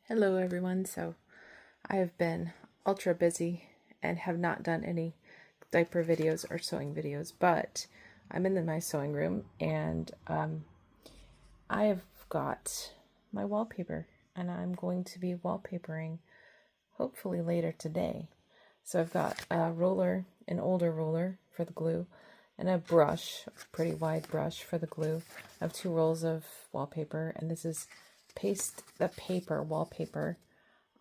Hello everyone. So I have been ultra busy and have not done any diaper videos or sewing videos, but I'm in my sewing room and I have got my wallpaper and I'm going to be wallpapering hopefully later today. So I've got a roller, an older roller for the glue, and a brush, a pretty wide brush for the glue. I have 2 rolls of wallpaper, and this is paste the paper wallpaper,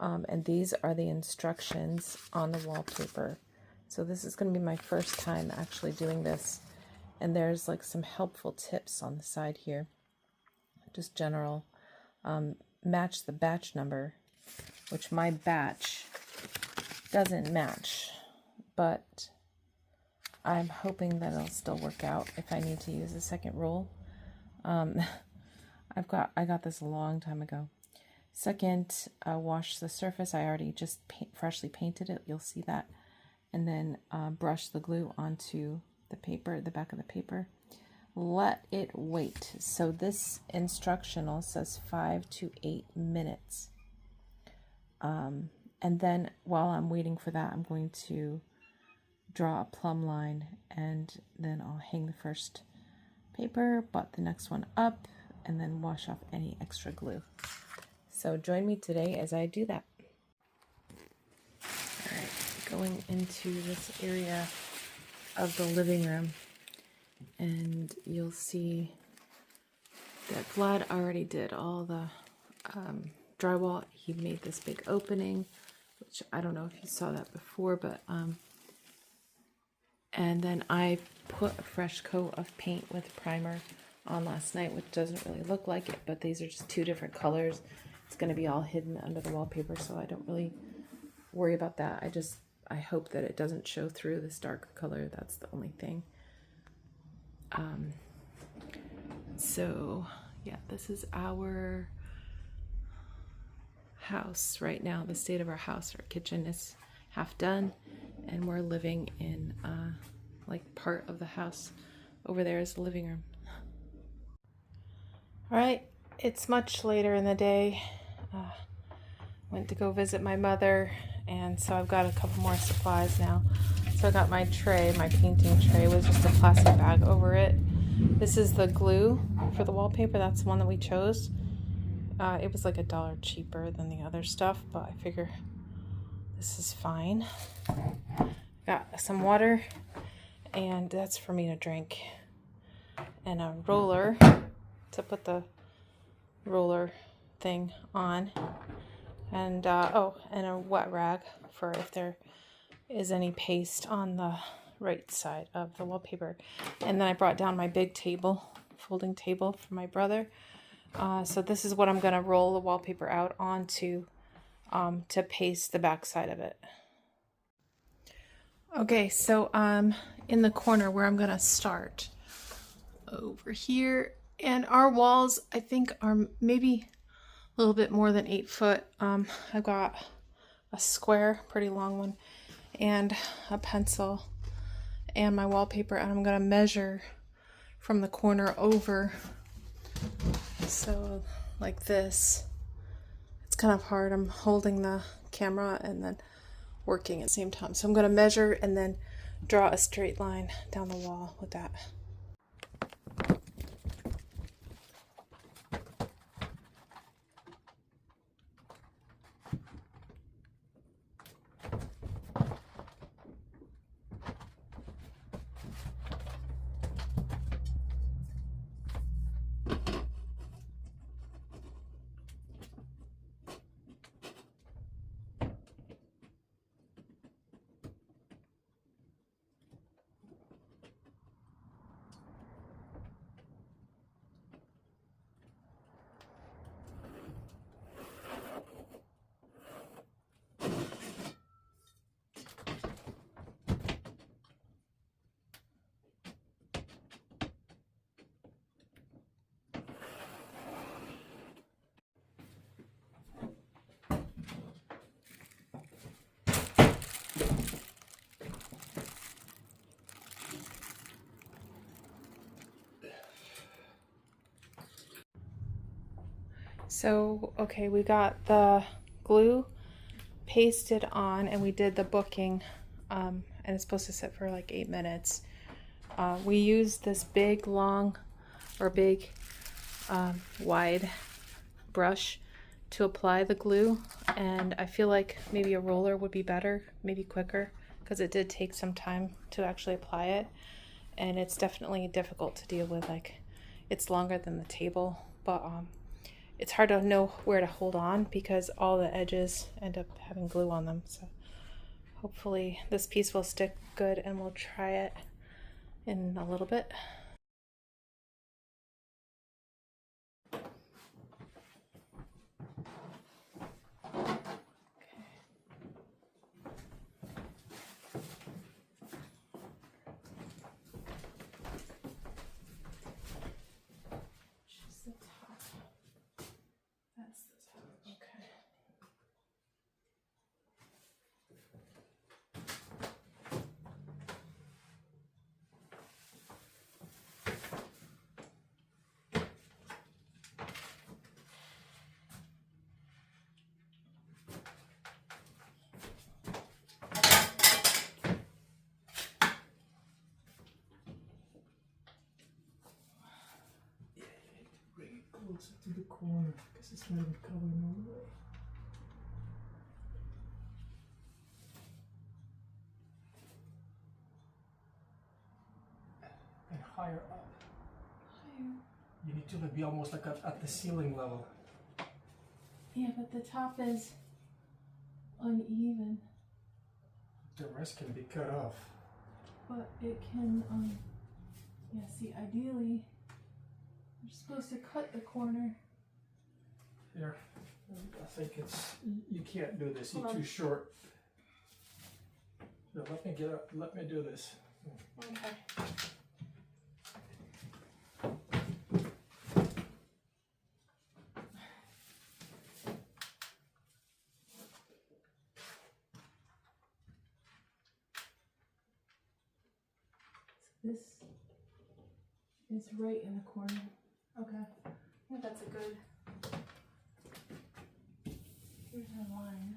and these are the instructions on the wallpaper. So this is going to be my first time actually doing this, and there's like some helpful tips on the side here, just general. Match the batch number, which my batch doesn't match, but I'm hoping that it'll still work out if I need to use a second roll. I got this a long time ago. Second, wash the surface. I already just freshly painted it. You'll see that. And then brush the glue onto the paper, the back of the paper. Let it wait. So this instructional says 5 to 8 minutes. And then while I'm waiting for that, I'm going to draw a plumb line, and then I'll hang the first paper, butt the next one up, and then wash off any extra glue. So join me today as I do that. Alright, going into this area of the living room, and you'll see that Vlad already did all the drywall. He made this big opening, which I don't know if you saw that before, but and then I put a fresh coat of paint with primer on last night, which doesn't really look like it, but these are just 2 different colors. It's going to be all hidden under the wallpaper, so I don't really worry about that. I hope that it doesn't show through this darker color. That's the only thing. So yeah, this is our house right now. The state of our house. Our kitchen is half done, and we're living in like part of the house. Over there is the living room. All right, it's much later in the day. Went to go visit my mother, and so I've got a couple more supplies now. So I got my tray, my painting tray with just a plastic bag over it. This is the glue for the wallpaper. That's the one that we chose. It was like $1 cheaper than the other stuff, but I figure this is fine. Got some water, and that's for me to drink, and a roller to put the roller thing on, and and a wet rag for if there is any paste on the right side of the wallpaper. And then I brought down my big table, folding table for my brother. So this is what I'm going to roll the wallpaper out onto to paste the back side of it. Okay, so in the corner where I'm going to start over here, and our walls I think are maybe a little bit more than 8 foot. I've got a square, pretty long one, and a pencil and my wallpaper, and I'm going to measure from the corner over. So like this. It's kind of hard. I'm holding the camera and then working at the same time. So I'm going to measure and then draw a straight line down the wall with that. So, okay, we got the glue pasted on and we did the booking, and it's supposed to sit for like 8 minutes. We used this big, long, or big, wide brush to apply the glue, and I feel like maybe a roller would be better, maybe quicker, because it did take some time to actually apply it, and it's definitely difficult to deal with. Like, it's longer than the table, but it's hard to know where to hold on because all the edges end up having glue on them. So hopefully this piece will stick good, and we'll try it in a little bit. Closer to the corner because it's not even covering all the way. And higher up. Higher. You need to be almost like at the ceiling level. Yeah, but the top is uneven. The rest can be cut off. But it can, yeah, see, ideally, you're supposed to cut the corner. Here, I think it's, you can't do this, you're too short. No, let me get up, let me do this. Okay. This is right in the corner. Okay. I think that's a good. Here's our line.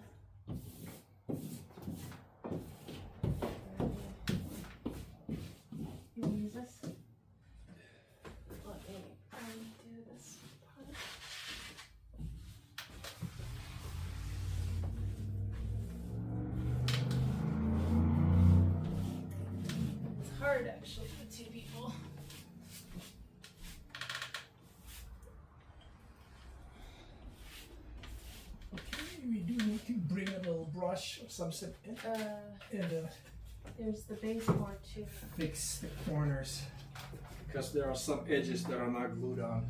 You want to use this? Let me do this part. It's hard actually for two people. We do need to bring a little brush or something and There's the baseboard too. fix the corners because there are some edges that are not glued on.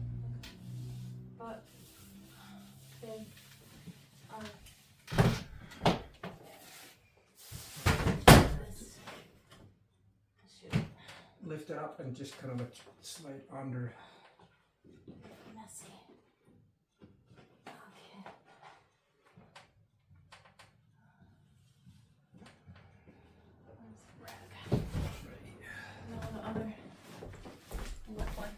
But then, Lift it up and just kind of like slide under. messy. Okay. Where's the rag? No, the other wet one.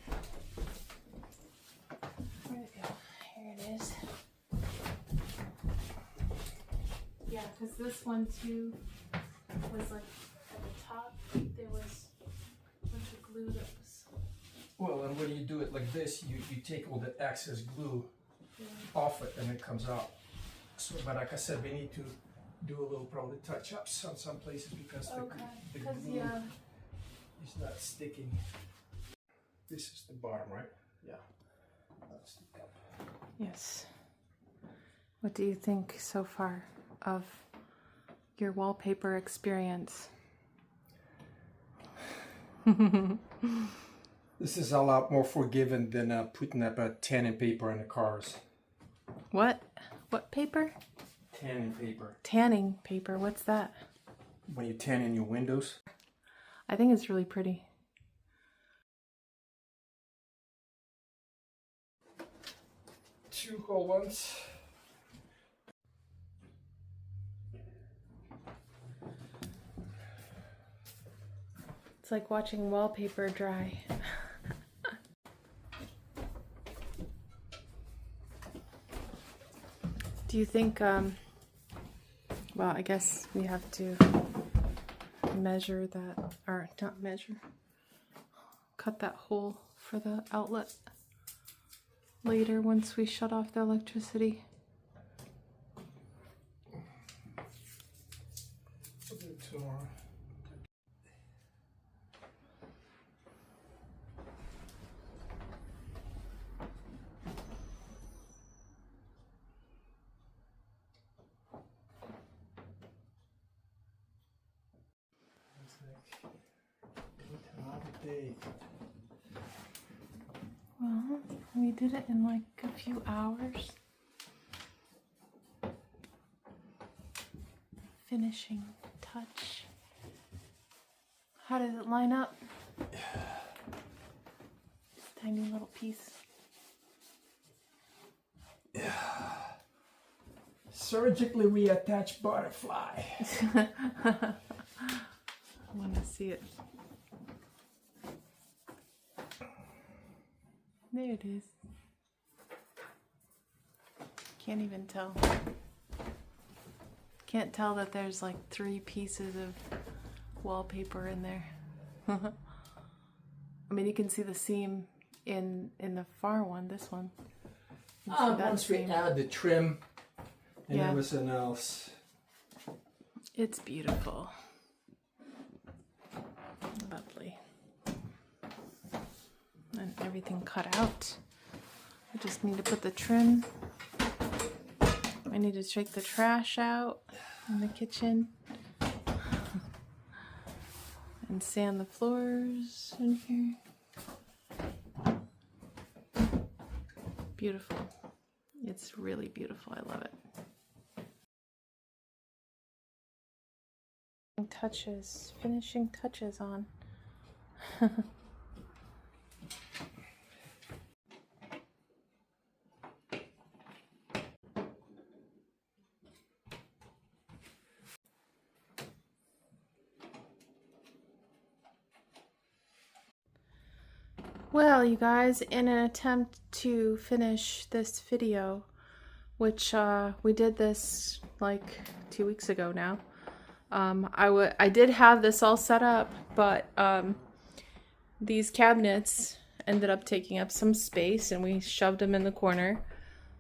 Where'd it go? Here it is. Yeah, because this one too was like at the top there was a bunch of glue that was. Well, and when you do it like this, you take all the excess glue off it and it comes out. So, but like I said, we need to do a little probably touch-ups on some places because the glue is not sticking. This is the bottom, right? Yeah. That's the top. Yes. What do you think so far of your wallpaper experience? This is a lot more forgiving than putting up a tanning paper in the cars. What? What paper? Tanning paper. Tanning paper. What's that? When you tan in your windows. I think it's really pretty. Two whole ones. It's like watching wallpaper dry. Do you think, well, I guess we have to measure that, or not measure, cut that hole for the outlet later once we shut off the electricity. We'll do it tomorrow. Well, we did it in like a few hours. Finishing touch. How does it line up? Tiny little piece. Surgically reattached butterfly. I want to see it. There it is. Can't even tell. Can't tell that there's like 3 pieces of wallpaper in there. I mean, you can see the seam in the far one, this one. Once we add the trim and Yeah. everything else. It's beautiful. Lovely. And everything cut out. I just need to put the trim. I need to take the trash out in the kitchen. And sand the floors in here. Beautiful. It's really beautiful. I love it. Touches, finishing touches on. Well, you guys, in an attempt to finish this video, which we did this like 2 weeks ago now, I did have this all set up, but these cabinets ended up taking up some space, and we shoved them in the corner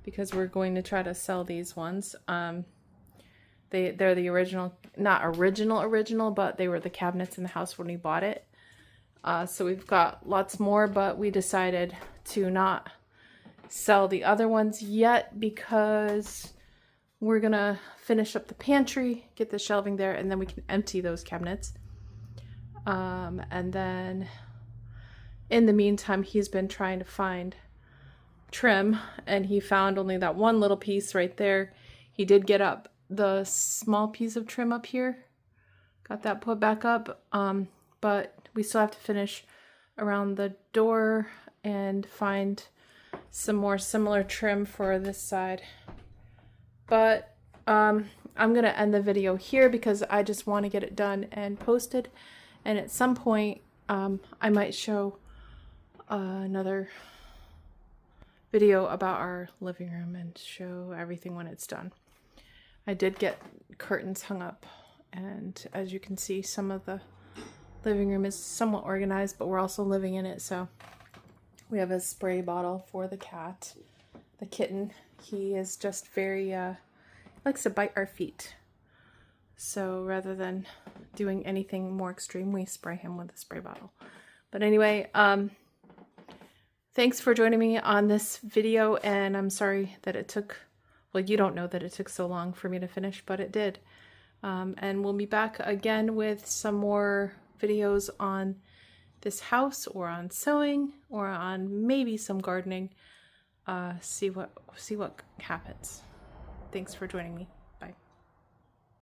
because we're going to try to sell these ones. They're the original, not original, but they were the cabinets in the house when we bought it. So we've got lots more, but we decided to not sell the other ones yet because we're gonna finish up the pantry, get the shelving there, and then we can empty those cabinets. And then in the meantime, he's been trying to find trim, and he found only that one little piece right there. He did get up the small piece of trim up here, got that put back up, but we still have to finish around the door and find some more similar trim for this side. But I'm gonna end the video here because I just want to get it done and posted, and at some point I might show another video about our living room and show everything when it's done. I did get curtains hung up, and as you can see, some of the living room is somewhat organized, but we're also living in it. So we have a spray bottle for the cat, the kitten. He is just very likes to bite our feet, so rather than doing anything more extreme, we spray him with a spray bottle. But anyway, thanks for joining me on this video, and I'm sorry that it took, well, you don't know that it took so long for me to finish, but it did. And we'll be back again with some more videos on this house, or on sewing, or on maybe some gardening. See what happens. Thanks for joining me.